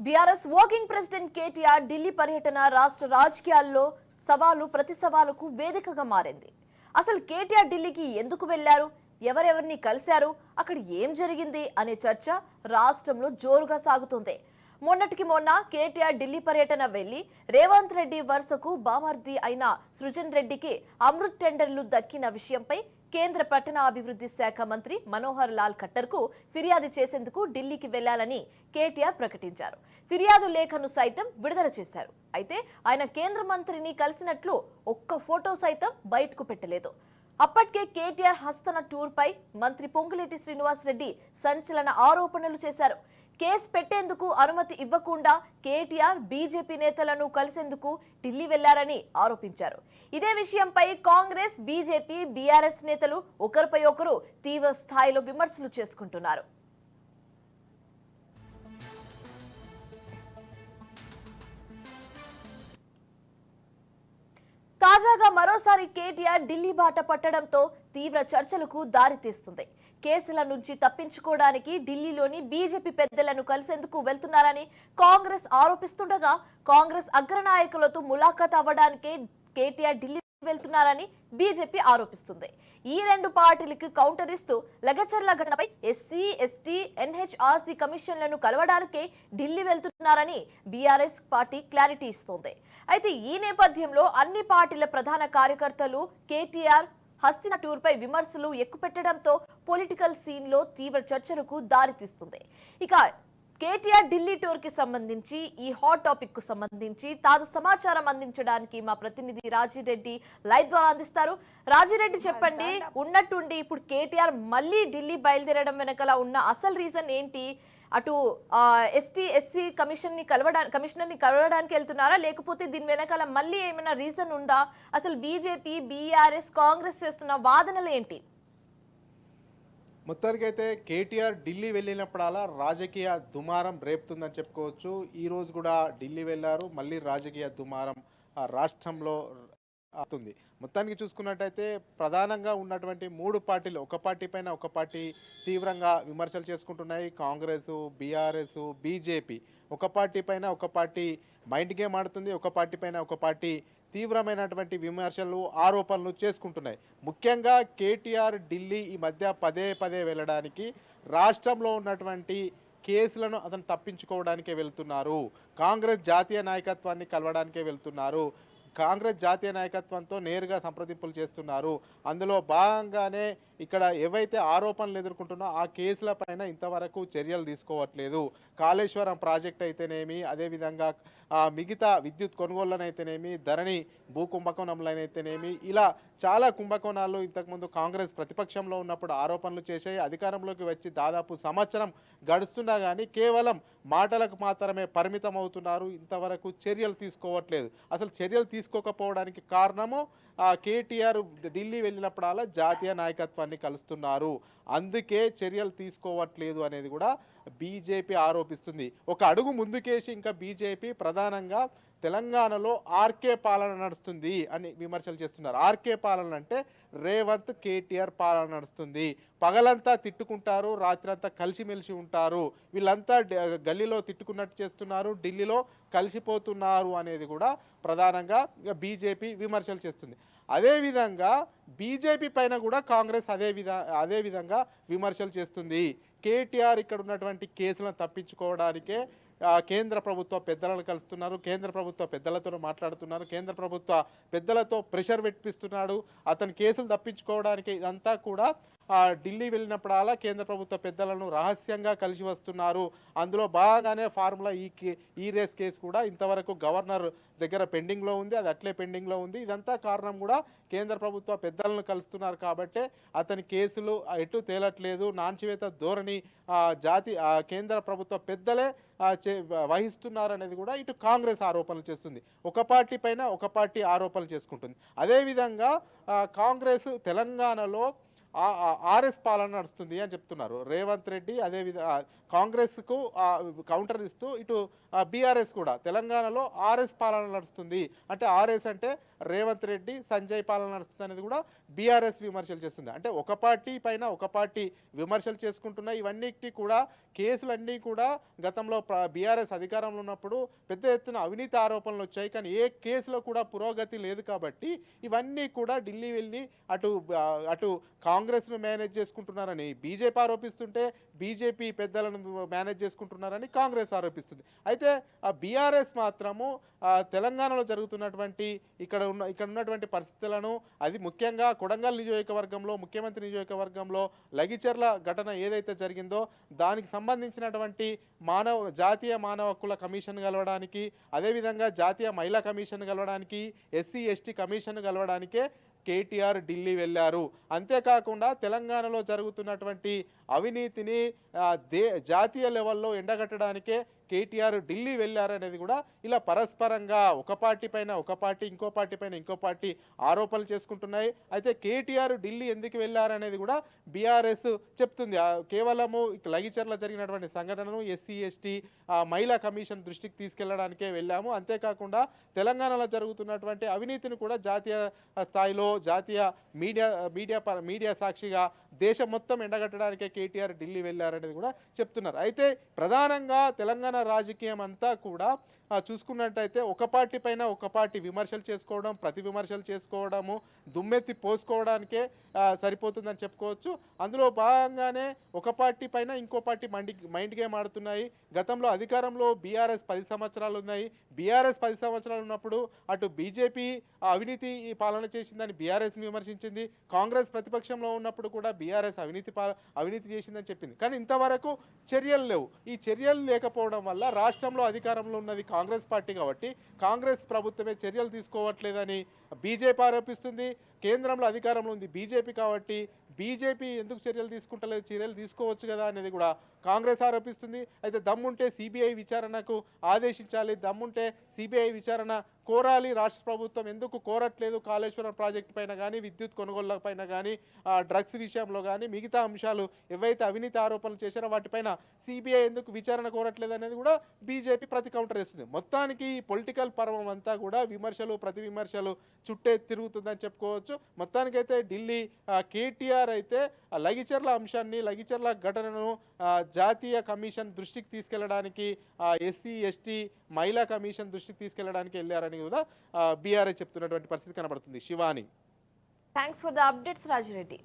BRS working president KTR Delhi పర్యటన రాష్ట్ర రాజకీయాల్లో సవాలు ప్రతి సవాలుకు వేదికగా మారింది. అసలు కేటీఆర్ ఢిల్లీకి ఎందుకు వెళ్లారు, ఎవరెవరిని కలిశారు, అక్కడ ఏం జరిగింది అనే చర్చ రాష్ట్రంలో జోరుగా సాగుతోంది. మొన్నటికి మొన్న కేటీఆర్ ఢిల్లీ పర్యటన వెళ్లి రేవంత్ రెడ్డి వరుసకు బామర్ది అయిన సృజన్ రెడ్డికి అమృత్ టెండర్లు దక్కిన విషయంపై కేంద్ర పట్టణాభివృద్ధి శాఖ మంత్రి మనోహర్ లాల్ ఖట్టర్ కు ఫిర్యాదు చేసేందుకు ఢిల్లీకి వెళ్లాలని కేటీఆర్ ప్రకటించారు. ఫిర్యాదు లేఖను సైతం విడుదల చేశారు. అయితే ఆయన కేంద్ర మంత్రిని కలిసినట్లు ఒక్క ఫోటో సైతం బయటకు పెట్టలేదు. అప్పటికే కేటీఆర్ హస్తన టూర్ పై మంత్రి పొంగులేటి శ్రీనివాస్ రెడ్డి సంచలన ఆరోపణలు చేశారు. కేసు పెట్టేందుకు అనుమతి ఇవ్వకుండా కేటీఆర్ బీజేపీ నేతలను కలిసేందుకు ఢిల్లీ వెళ్లారని ఆరోపించారు. ఇదే విషయంపై కాంగ్రెస్, బీజేపీ, బీఆర్ఎస్ నేతలు ఒకరిపై ఒకరు తీవ్ర స్థాయిలో విమర్శలు చేసుకుంటున్నారు. తాజాగా మరోసారి కేటీఆర్ ఢిల్లీ బాట పట్టడంతో తీవ్ర చర్చలకు దారితీస్తుంది. కేసుల నుంచి తప్పించుకోవడానికి ఢిల్లీలోని బీజేపీ పెద్దలను కలిసేందుకు వెళ్తున్నారని కాంగ్రెస్ ఆరోపిస్తుండగా, కాంగ్రెస్ అగ్రనాయకులతో ములాఖాత్ అవ్వడానికే కేటీఆర్ ఢిల్లీ వెళ్తున్నారని బీజేపీ ఆరోపిస్తుంది. ఈ రెండు పార్టీలకు కౌంటర్ ఇస్తూ లగచర్ల ఘటనపై ఎస్సీ, ఎస్టీ, ఎన్హెచ్ఆర్సీ కమిషన్లను కలవడానికే ఢిల్లీ వెళ్తున్నారని బీఆర్ఎస్ పార్టీ క్లారిటీ ఇస్తోంది. అయితే ఈ నేపథ్యంలో అన్ని పార్టీల ప్రధాన కార్యకర్తలు కేటీఆర్ హస్తిన టూర్ పై విమర్శలు ఎక్కుపెట్టడంతో పొలిటికల్ సీన్ లో తీవ్ర చర్చలకు దారితీస్తుంది. ఇక కేటీఆర్ ఢిల్లీ టూర్ కి సంబంధించి ఈ హాట్ టాపిక్ కు సంబంధించి తాజా సమాచారం అందించడానికి మా ప్రతినిధి రాజిరెడ్డి లైవ్ ద్వారా అందిస్తారు. రాజిరెడ్డి, చెప్పండి, ఉన్నట్టుండి ఇప్పుడు కేటీఆర్ మళ్ళీ ఢిల్లీ బయలుదేరడం వెనకాల ఉన్న అసలు రీజన్ ఏంటి? అటు ఎస్టీ, ఎస్సీ కమిషనర్ని కలవడానికి వెళ్తున్నారా, లేకపోతే దీని వెనకాల మళ్ళీ ఏమైనా రీజన్ ఉందా? అసలు బీజేపీ, బీఆర్ఎస్, కాంగ్రెస్ చేస్తున్న వాదనలు ఏంటి? మొత్తానికైతే కేటీఆర్ ఢిల్లీ వెళ్ళినప్పుడల్లా రాజకీయ దుమారం రేపుతుందని చెప్పుకోవచ్చు. ఈరోజు కూడా ఢిల్లీ వెళ్ళారు, మళ్ళీ రాజకీయ దుమారం రాష్ట్రంలో అవుతుంది. మొత్తానికి చూసుకున్నట్టయితే ప్రధానంగా ఉన్నటువంటి మూడు పార్టీలు ఒక పార్టీ పైన ఒక పార్టీ తీవ్రంగా విమర్శలు చేసుకుంటున్నాయి. కాంగ్రెస్, బీఆర్ఎస్, బీజేపీ ఒక పార్టీ పైన ఒక పార్టీ మైండ్ గేమ్ ఆడుతుంది, ఒక పార్టీ పైన ఒక పార్టీ తీవ్రమైనటువంటి విమర్శలు, ఆరోపణలు చేసుకుంటున్నాయి. ముఖ్యంగా కేటీఆర్ ఢిల్లీ ఈ మధ్య పదే పదే వెళ్ళడానికి రాష్ట్రంలో ఉన్నటువంటి కేసులను అతను తప్పించుకోవడానికే వెళ్తున్నారు. కాంగ్రెస్ జాతీయ నాయకత్వాన్ని కలవడానికే వెళ్తున్నారు. కాంగ్రెస్ జాతీయ నాయకత్వంతో నేరుగా సంప్రదింపులు చేస్తున్నారు. అందులో భాగంగానే ఇక్కడ ఏవైతే ఆరోపణలు ఎదుర్కొంటున్నా ఆ కేసుల పైన ఇంతవరకు చర్యలు తీసుకోవట్లేదు. కాళేశ్వరం ప్రాజెక్ట్ అయితేనేమి, అదేవిధంగా మిగతా విద్యుత్ కొనుగోళ్లనైతేనేమి, ధరణి భూ కుంభకోణంలోనైతేనేమి, ఇలా చాలా కుంభకోణాలు ఇంతకుముందు కాంగ్రెస్ ప్రతిపక్షంలో ఉన్నప్పుడు ఆరోపణలు చేశాయి. అధికారంలోకి వచ్చి దాదాపు సంవత్సరం గడుస్తున్నా కానీ కేవలం మాటలకు మాత్రమే పరిమితం అవుతున్నారు. ఇంతవరకు చర్యలు తీసుకోవట్లేదు. అసలు చర్యలు తీసుకోకపోవడానికి కారణము కేటీఆర్ ఢిల్లీ వెళ్ళినప్పుడల్లా జాతీయ నాయకత్వాన్ని కలుస్తున్నారు, అందుకే చర్యలు తీసుకోవట్లేదు అనేది కూడా బీజేపీ ఆరోపిస్తుంది. ఒక అడుగు ముందుకేసి ఇంకా బీజేపీ ప్రధానంగా తెలంగాణలో ఆర్కే పాలన నడుస్తుంది అని విమర్శలు చేస్తున్నారు. ఆర్కే పాలన అంటే రేవంత్, కేటీఆర్ పాలన నడుస్తుంది. పగలంతా తిట్టుకుంటారు, రాత్రంతా కలిసిమెలిసి ఉంటారు. వీళ్ళంతా గల్లీలో తిట్టుకున్నట్టు చేస్తున్నారు, ఢిల్లీలో కలిసిపోతున్నారు అనేది కూడా ప్రధానంగా బీజేపీ విమర్శలు చేస్తుంది. అదేవిధంగా బీజేపీ పైన కూడా కాంగ్రెస్ అదే విధంగా విమర్శలు చేస్తుంది. కేటీఆర్ ఇక్కడ ఉన్నటువంటి కేసులను తప్పించుకోవడానికే కేంద్ర ప్రభుత్వ పెద్దలను కలుస్తున్నారు, కేంద్ర ప్రభుత్వ పెద్దలతో మాట్లాడుతున్నారు, కేంద్ర ప్రభుత్వ పెద్దలతో ప్రెషర్ పెట్టిస్తున్నాడు. అతని కేసులు తప్పించుకోవడానికి ఇదంతా కూడా ఢిల్లీ వెళ్ళినప్పుడల్లా కేంద్ర ప్రభుత్వ పెద్దలను రహస్యంగా కలిసి వస్తున్నారు. అందులో బాగానే ఫార్ములా ఈ రేస్ కేసు కూడా ఇంతవరకు గవర్నర్ దగ్గర పెండింగ్లో ఉంది, అది అట్లే పెండింగ్లో ఉంది. ఇదంతా కారణం కూడా కేంద్ర ప్రభుత్వ పెద్దలను కలుస్తున్నారు కాబట్టి అతని కేసులు ఎటు తేలట్లేదు. నాన్చివేత ధోరణి కేంద్ర ప్రభుత్వ పెద్దలే వహిస్తున్నారు అనేది కూడా ఇటు కాంగ్రెస్ ఆరోపణలు చేస్తుంది. ఒక పార్టీ పైన ఒక పార్టీ ఆరోపణలు చేసుకుంటుంది. అదేవిధంగా కాంగ్రెస్ తెలంగాణలో ఆర్ఎస్ పాలన నడుస్తుంది అని చెప్తున్నారు రేవంత్ రెడ్డి. అదేవిధంగా కాంగ్రెస్కు కౌంటర్ ఇస్తూ ఇటు బీఆర్ఎస్ కూడా తెలంగాణలో ఆర్ఎస్ పాలన నడుస్తుంది. అంటే ఆర్ఎస్ అంటే రేవంత్ రెడ్డి సంజయ్ పాలన నడుస్తుంది అనేది కూడా బీఆర్ఎస్ విమర్శలు చేస్తుంది. అంటే ఒక పార్టీ పైన ఒక పార్టీ విమర్శలు చేసుకుంటున్నాయి. ఇవన్నీ కూడా కేసులన్నీ కూడా గతంలో బీఆర్ఎస్ అధికారంలో ఉన్నప్పుడు పెద్ద ఎత్తున అవినీతి ఆరోపణలు వచ్చాయి. కానీ ఏ కేసులో కూడా పురోగతి లేదు కాబట్టి ఇవన్నీ కూడా ఢిల్లీ వెళ్ళి అటు కాంగ్రెస్ను మేనేజ్ చేసుకుంటున్నారని బీజేపీ ఆరోపిస్తుంటే బీజేపీ పెద్దలను మేనేజ్ చేసుకుంటున్నారని కాంగ్రెస్ ఆరోపిస్తుంది. అయితే ఆ బీఆర్ఎస్ మాత్రము తెలంగాణలో జరుగుతున్నటువంటి ఇక్కడ ఉన్నటువంటి పరిస్థితులను, అది ముఖ్యంగా కొడంగల్ నియోజకవర్గంలో ముఖ్యమంత్రి నియోజకవర్గంలో లగిచెర్ల ఘటన ఏదైతే జరిగిందో దానికి సంబంధించినటువంటి జాతీయ మానవ హక్కుల కమిషన్ కలవడానికి, అదేవిధంగా జాతీయ మహిళా కమిషన్ కలవడానికి, ఎస్సీ ఎస్టీ కమిషన్ కలవడానికే కేటీఆర్ ఢిల్లీ వెళ్ళారు. అంతేకాకుండా తెలంగాణలో జరుగుతున్నటువంటి అవినీతిని జాతీయ లెవెల్లో ఎండగట్టడానికే కేటీఆర్ ఢిల్లీ వెళ్ళారనేది కూడా ఇలా పరస్పరంగా ఒక పార్టీ పైన ఒక పార్టీ, ఇంకో పార్టీ పైన ఇంకో పార్టీ ఆరోపణలు చేసుకుంటున్నాయి. అయితే కేటీఆర్ ఢిల్లీ ఎందుకు వెళ్ళారనేది కూడా బీఆర్ఎస్ చెప్తుంది. కేవలము లగిచెర్ల జరిగినటువంటి సంఘటనను ఎస్సీ ఎస్టీ మహిళా కమిషన్ దృష్టికి తీసుకెళ్లడానికే వెళ్ళాము. అంతేకాకుండా తెలంగాణలో జరుగుతున్నటువంటి అవినీతిని కూడా జాతీయ స్థాయిలో జాతీయ మీడియా సాక్షిగా దేశం మొత్తం ఎండగట్టడానికే కేటీఆర్ ఢిల్లీ వెళ్ళారనేది కూడా చెప్తున్నారు. అయితే ప్రధానంగా తెలంగాణ రాజకీయం అంతా కూడా చూసుకున్నట్టయితే ఒక పార్టీ పైన ఒక పార్టీ విమర్శలు చేసుకోవడం, ప్రతి విమర్శలు చేసుకోవడము, దుమ్మెత్తి పోసుకోవడానికే సరిపోతుందని చెప్పుకోవచ్చు. అందులో భాగంగానే ఒక పార్టీ పైన ఇంకో పార్టీ మైండ్ గేమ్ ఆడుతున్నాయి. గతంలో అధికారంలో బీఆర్ఎస్ 10 సంవత్సరాలు ఉన్నాయి. బీఆర్ఎస్ 10 సంవత్సరాలు ఉన్నప్పుడు అటు బీజేపీ అవినీతి పాలన చేసిందని బీఆర్ఎస్ విమర్శించింది. కాంగ్రెస్ ప్రతిపక్షంలో ఉన్నప్పుడు కూడా బీఆర్ఎస్ అవినీతి చేసిందని చెప్పింది. కానీ ఇంతవరకు చర్యలు లేవు. ఈ చర్యలు లేకపోవడం వల్ల రాష్ట్రంలో అధికారంలో ఉన్నది కాంగ్రెస్ పార్టీ కాబట్టి కాంగ్రెస్ ప్రభుత్వమే చర్యలు తీసుకోవట్లేదని బీజేపీ ఆరోపిస్తుంది. కేంద్రంలో అధికారంలో ఉంది బీజేపీ కాబట్టి బీజేపీ ఎందుకు చర్యలు తీసుకుంటలేదు, చర్యలు తీసుకోవచ్చు కదా అనేది కూడా కాంగ్రెస్ ఆరోపిస్తుంది. అయితే దమ్ముంటే సిబిఐ విచారణకు ఆదేశించాలి, దమ్ముంటే సిబిఐ విచారణ కోరాలి. రాష్ట్ర ప్రభుత్వం ఎందుకు కోరట్లేదు? కాళేశ్వరం ప్రాజెక్టు పైన కానీ, విద్యుత్ కొనుగోళ్ల పైన కానీ, డ్రగ్స్ విషయంలో కానీ, మిగతా అంశాలు ఏవైతే అవినీతి ఆరోపణలు చేశారో వాటిపైన సిబిఐ ఎందుకు విచారణ కోరట్లేదు అనేది కూడా బీజేపీ ప్రతి కౌంటర్ వేస్తుంది. మొత్తానికి పొలిటికల్ పర్వం అంతా కూడా విమర్శలు ప్రతి విమర్శలు చుట్టే తిరుగుతుందని చెప్పుకోవచ్చు. మొత్తానికైతే ఢిల్లీ కేటీఆర్ అయితే లగిచెర్ల అంశాన్ని, లగిచెర్ల ఘటనను జాతీయ కమిషన్ దృష్టికి తీసుకెళ్లడానికి, ఎస్సీ ఎస్టీ మహిళా కమిషన్ దృష్టికి తీసుకెళ్లడానికి వెళ్ళారని కూడా బీఆర్ఎస్ చెప్తున్నటువంటి పరిస్థితి కనబడుతుంది. Shivani, thanks for the updates Rajireddy.